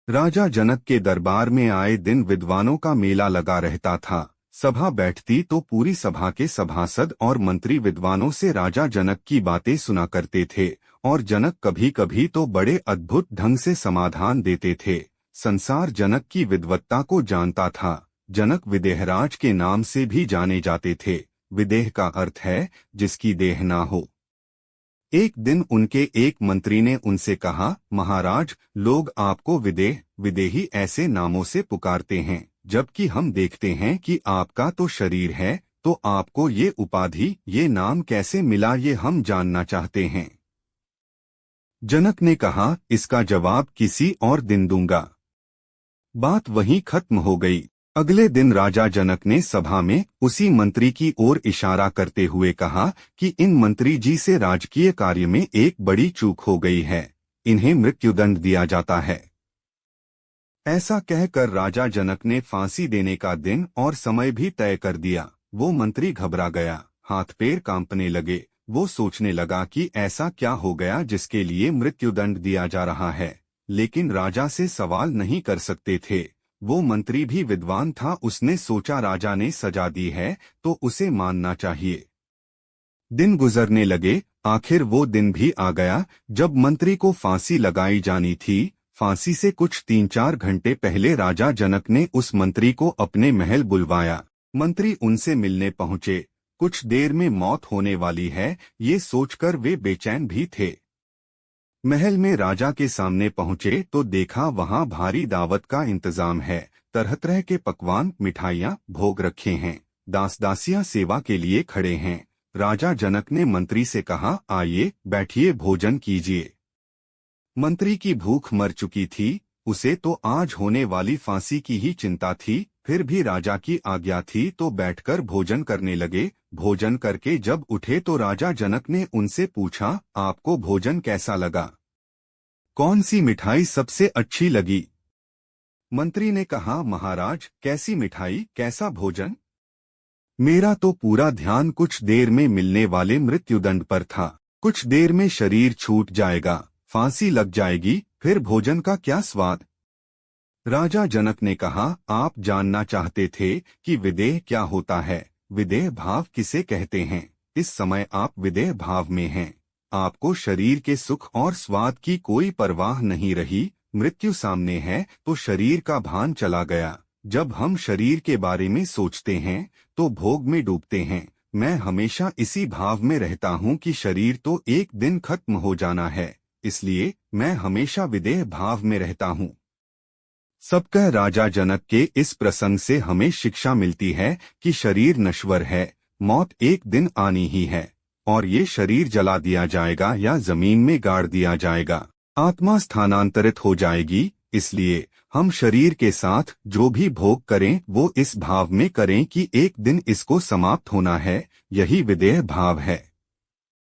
राजा जनक के दरबार में आए दिन विद्वानों का मेला लगा रहता था। सभा बैठती तो पूरी सभा के सभासद और मंत्री विद्वानों से राजा जनक की बातें सुना करते थे और जनक कभी कभी तो बड़े अद्भुत ढंग से समाधान देते थे। संसार जनक की विद्वत्ता को जानता था। जनक विदेहराज के नाम से भी जाने जाते थे। विदेह का अर्थ है जिसकी देह ना हो। एक दिन उनके एक मंत्री ने उनसे कहा, महाराज, लोग आपको विदेह विदेही ऐसे नामों से पुकारते हैं, जबकि हम देखते हैं कि आपका तो शरीर है, तो आपको ये उपाधि, ये नाम कैसे मिला, ये हम जानना चाहते हैं। जनक ने कहा, इसका जवाब किसी और दिन दूंगा। बात वहीं खत्म हो गई। अगले दिन राजा जनक ने सभा में उसी मंत्री की ओर इशारा करते हुए कहा कि इन मंत्री जी से राजकीय कार्य में एक बड़ी चूक हो गई है, इन्हें मृत्युदंड दिया जाता है। ऐसा कहकर राजा जनक ने फांसी देने का दिन और समय भी तय कर दिया। वो मंत्री घबरा गया, हाथ पैर कांपने लगे। वो सोचने लगा कि ऐसा क्या हो गया जिसके लिए मृत्युदंड दिया जा रहा है, लेकिन राजा से सवाल नहीं कर सकते थे। वो मंत्री भी विद्वान था। उसने सोचा, राजा ने सजा दी है तो उसे मानना चाहिए। दिन गुजरने लगे। आखिर वो दिन भी आ गया जब मंत्री को फांसी लगाई जानी थी। फांसी से कुछ 3-4 घंटे पहले राजा जनक ने उस मंत्री को अपने महल बुलवाया। मंत्री उनसे मिलने पहुंचे। कुछ देर में मौत होने वाली है, ये सोचकर वे बेचैन भी थे। महल में राजा के सामने पहुंचे तो देखा वहां भारी दावत का इंतजाम है। तरह तरह के पकवान, मिठाइयां, भोग रखे हैं। दास दासियां सेवा के लिए खड़े हैं। राजा जनक ने मंत्री से कहा, आइए, बैठिए, भोजन कीजिए। मंत्री की भूख मर चुकी थी। उसे तो आज होने वाली फांसी की ही चिंता थी। फिर भी राजा की आज्ञा थी तो बैठकर भोजन करने लगे। भोजन करके जब उठे तो राजा जनक ने उनसे पूछा, आपको भोजन कैसा लगा? कौन सी मिठाई सबसे अच्छी लगी? मंत्री ने कहा, महाराज, कैसी मिठाई, कैसा भोजन? मेरा तो पूरा ध्यान कुछ देर में मिलने वाले मृत्युदंड पर था। कुछ देर में शरीर छूट जाएगा, फांसी लग जाएगी, फिर भोजन का क्या स्वाद? राजा जनक ने कहा, आप जानना चाहते थे कि विदेह क्या होता है। विदेह भाव किसे कहते हैं? इस समय आप विदेह भाव में हैं। आपको शरीर के सुख और स्वाद की कोई परवाह नहीं रही। मृत्यु सामने है तो शरीर का भान चला गया। जब हम शरीर के बारे में सोचते हैं तो भोग में डूबते हैं। मैं हमेशा इसी भाव में रहता हूँ कि शरीर तो एक दिन खत्म हो जाना है, इसलिए मैं हमेशा विदेह भाव में रहता हूँ। सबकह राजा जनक के इस प्रसंग से हमें शिक्षा मिलती है कि शरीर नश्वर है, मौत एक दिन आनी ही है और ये शरीर जला दिया जाएगा या जमीन में गाड़ दिया जाएगा। आत्मा स्थानांतरित हो जाएगी। इसलिए हम शरीर के साथ जो भी भोग करें वो इस भाव में करें कि एक दिन इसको समाप्त होना है। यही विदेह भाव है।